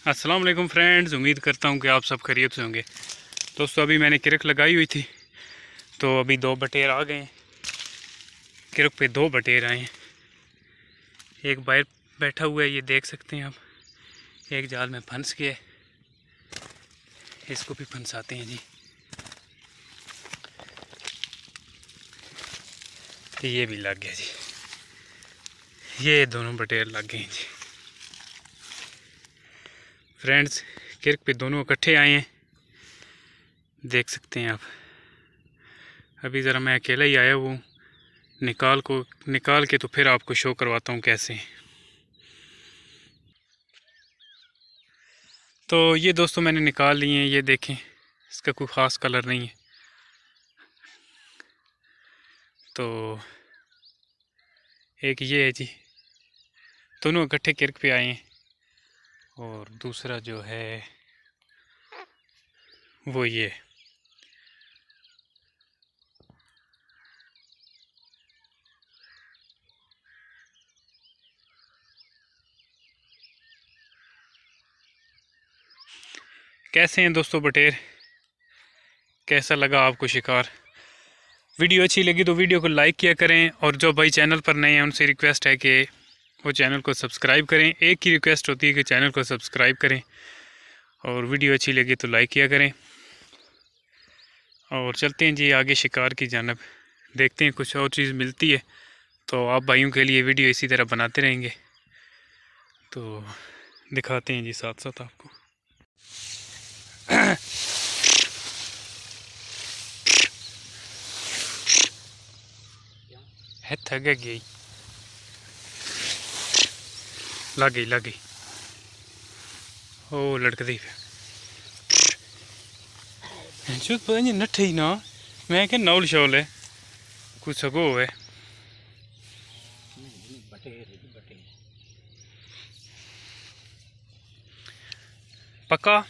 अस्सलाम वालेकुम फ्रेंड्स, उम्मीद करता हूँ कि आप सब खैरियत से होंगे। दोस्तों अभी मैंने किरक लगाई हुई थी तो अभी 2 बटेर आ गए हैं। किरक पे 2 बटेर आए हैं। एक बाहर बैठा हुआ है, ये देख सकते हैं आप। एक जाल में फंस गया है, इसको भी फंसाते हैं जी। ये भी लग गया जी, ये दोनों बटेर लग गए हैं जी। फ्रेंड्स किरक पे दोनों इकट्ठे आए हैं, देख सकते हैं आप। अभी ज़रा मैं अकेला ही आया हूँ, निकाल के तो फिर आपको शो करवाता हूँ कैसे। तो ये दोस्तों मैंने निकाल लिए हैं, ये देखें, इसका कोई ख़ास कलर नहीं है। तो एक ये है जी, दोनों इकट्ठे किरक पे आए हैं। और दूसरा जो है वो ये। कैसे हैं दोस्तों बटेर, कैसा लगा आपको शिकार? वीडियो अच्छी लगी तो वीडियो को लाइक किया करें, और जो भाई चैनल पर नए हैं उनसे रिक्वेस्ट है कि वो चैनल को सब्सक्राइब करें। एक ही रिक्वेस्ट होती है कि चैनल को सब्सक्राइब करें, और वीडियो अच्छी लगी तो लाइक किया करें। और चलते हैं जी आगे शिकार की जानब, देखते हैं कुछ और चीज़ मिलती है तो आप भाइयों के लिए वीडियो इसी तरह बनाते रहेंगे। तो दिखाते हैं जी साथ साथ आपको। है थक गई, लग गई। ओ लड़कदी पता नहीं नट्ठे ही ना, मैं क्या नौल शौल है कुछ सगो है। पक्का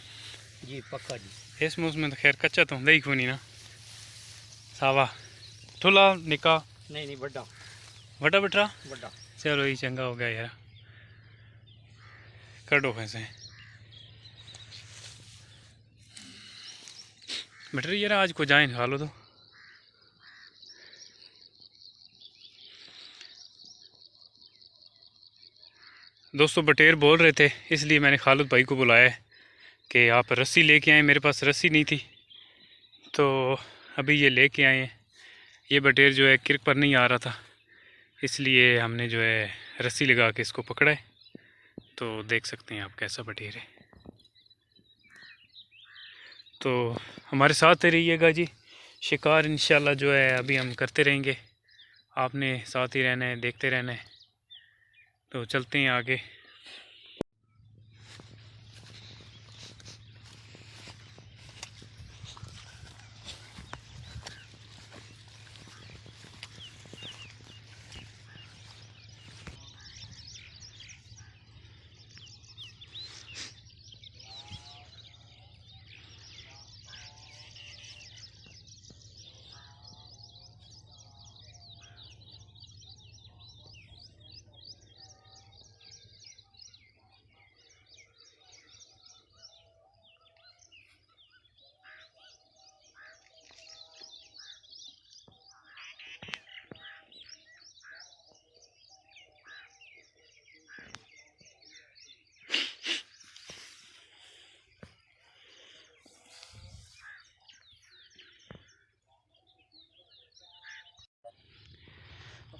जी पक्का जी। इस मौसम में तो खैर कच्चा तो होंगे ही कोनी ना। सावा ठुला निका नहीं बड़ा वड्डा बटरा। बड़ा। चलो ये चंगा हो गया यार, कटो फैसे बटर यार, आज को जाए खा लो तो। दोस्तों बटेर बोल रहे थे, इसलिए मैंने खालिद भाई को बुलाया है कि आप रस्सी लेके आए। मेरे पास रस्सी नहीं थी तो अभी ये लेके आए हैं। ये बटेर जो है किरक पर नहीं आ रहा था, इसलिए हमने जो है रस्सी लगा के इसको पकड़ा है। तो देख सकते हैं आप कैसा बटेर है। तो हमारे साथ ही रहिएगा जी, शिकार इंशाल्लाह जो है अभी हम करते रहेंगे। आपने साथ ही रहना है, देखते रहना है। तो चलते हैं आगे।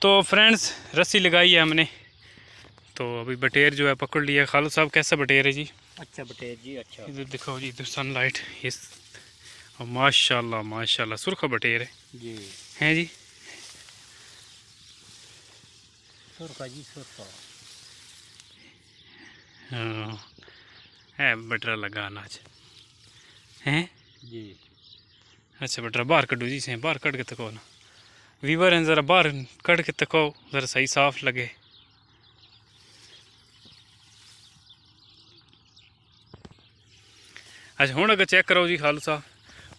तो फ्रेंड्स रस्सी लगाई है हमने, तो अभी बटेर जो है पकड़ लिया। खालिद साहब कैसा बटेर है जी? अच्छा बटेर जी अच्छा। इधर दिखाओ जी, इधर सनलाइट इस, और माशाल्लाह माशाल्लाह सुरखा बटेर है जी। हैं जी। सुरखा जी सुरखा। हाँ है बटरा लगा अनाज हैं जी। अच्छा बटरा बाहर कटो जी से, बाहर कट के तको ना वीवर हैं, ज़रा बाहर कट के तको, ज़रा सही साफ लगे। अच्छा हूँ अगर चेक करो जी खालू साहब,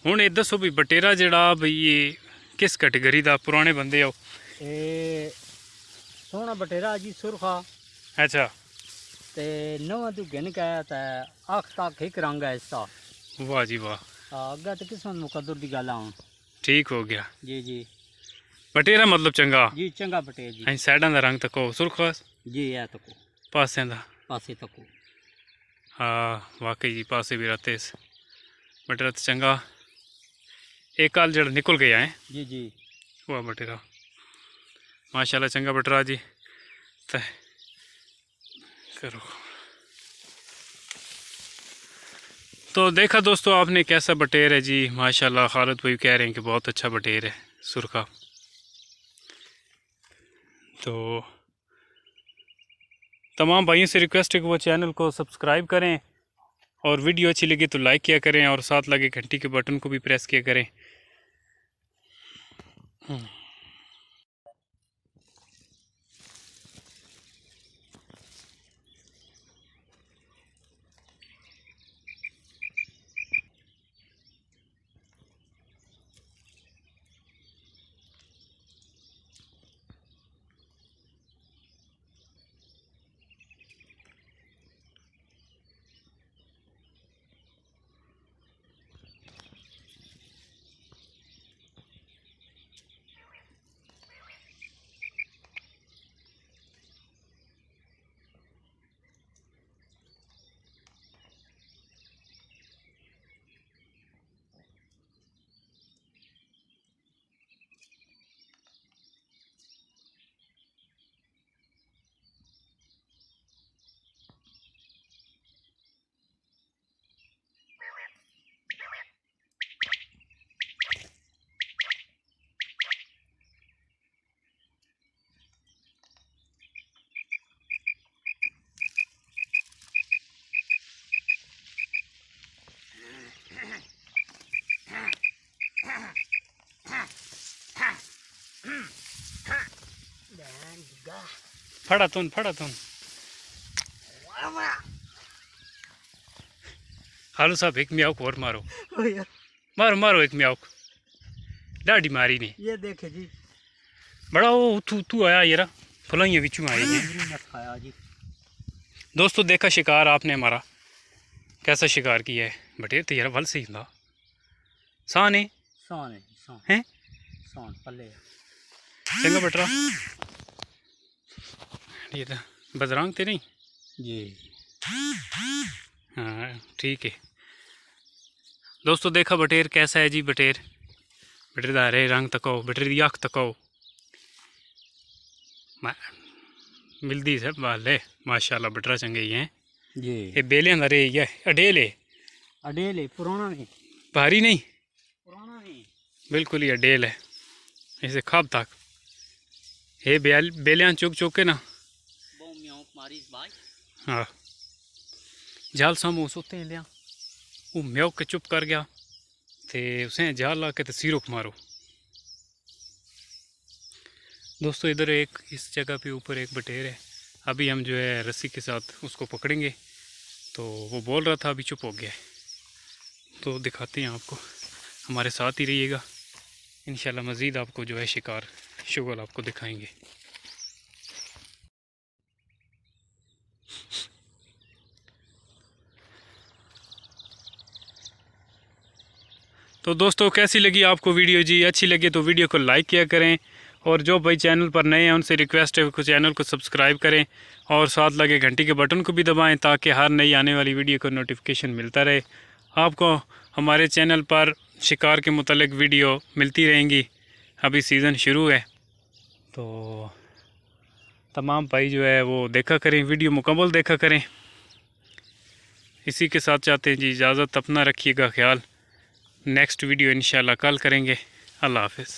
हूँ ये दसो भी बटेरा जड़ा बई ये किस कैटेगरी का? पुराने बंदे आओ। सोना बटेरा जी सुरखा अच्छा ते नवा तू गिन के ते अख तक एक रंग है इसका। वाह जी वाह, अग्गे तो किस्मत मुकद्दर दी गल आउं। ठीक हो गया। जी जी बटेरा मतलब चंगा। जी चंगा बटेर जी। अं साइडा का रंग तको सुरखास जी है तको पासे का। पासे तको। हाँ वाकई जी पासे भी रहते इस बटेरा तो चंगा। एक काल जड़ निकल गया है। जी जी वाह बटेरा माशाल्लाह चंगा बटरा जी। तो करो तो देखा दोस्तों आपने कैसा बटेर है जी। माशाल्लाह खालिद भाई कह रहे हैं कि बहुत अच्छा बटेर है सुरखा। तो तमाम भाइयों से रिक्वेस्ट है कि वो चैनल को सब्सक्राइब करें और वीडियो अच्छी लगी तो लाइक किया करें और साथ लगे घंटी के बटन को भी प्रेस किया करें। फड़ा तुन हालू साहब एक म्याऊक और मारो मारो मारो एक म्याऊक डाडी मारी ने। ये देखे जी बड़ा वो तू तू आया यार फलाइयाँ बिचू आई हैं। खाया जी। दोस्तों देखा शिकार आपने हमारा कैसा शिकार किया है। बटेर तो यार वल सही था सान है सान है जी सान। हैं सान पल्ले चंगा बटरा ये तो बजरंग ते नहीं जी। हाँ ठीक है दोस्तों देखा बटेर कैसा है जी। बटेर बटेर दा हरे रंग तको बटेर दी अख तको मिलदी सब बाल है माशाल्लाह बटरा चंगे ही हैं जी। ये बेलियां दा रे है अडेल है अडेल है पुराना नहीं भारी नहीं पुराना नहीं बिल्कुल ही अडेल है इसे खाब तक ये बेलियां चुक चुक के ना हाँ जाल सामू सोते लिया वो म्योक के चुप कर गया ते उसे जाल ला के तो सिरों को मारो। दोस्तों इधर एक इस जगह पे ऊपर एक बटेर है। अभी हम जो है रस्सी के साथ उसको पकड़ेंगे तो वो बोल रहा था अभी चुप हो गया है तो दिखाते हैं आपको। हमारे साथ ही रहिएगा इंशाल्लाह मज़ीद आपको जो है शिकार शुगल आपको दिखाएंगे। तो दोस्तों कैसी लगी आपको वीडियो जी। अच्छी लगी तो वीडियो को लाइक किया करें और जो भाई चैनल पर नए हैं उनसे रिक्वेस्ट है कि चैनल को सब्सक्राइब करें और साथ लगे घंटी के बटन को भी दबाएं ताकि हर नई आने वाली वीडियो को नोटिफिकेशन मिलता रहे। आपको हमारे चैनल पर शिकार के मुतालिक वीडियो मिलती रहेंगी। अभी सीज़न शुरू है तो तमाम भाई जो है वो देखा करें वीडियो मुकम्मल देखा करें। इसी के साथ चाहते हैं जी इजाज़त। अपना रखिएगा ख्याल। नेक्स्ट वीडियो इंशाल्लाह कल करेंगे। अल्लाह हाफ़िज़।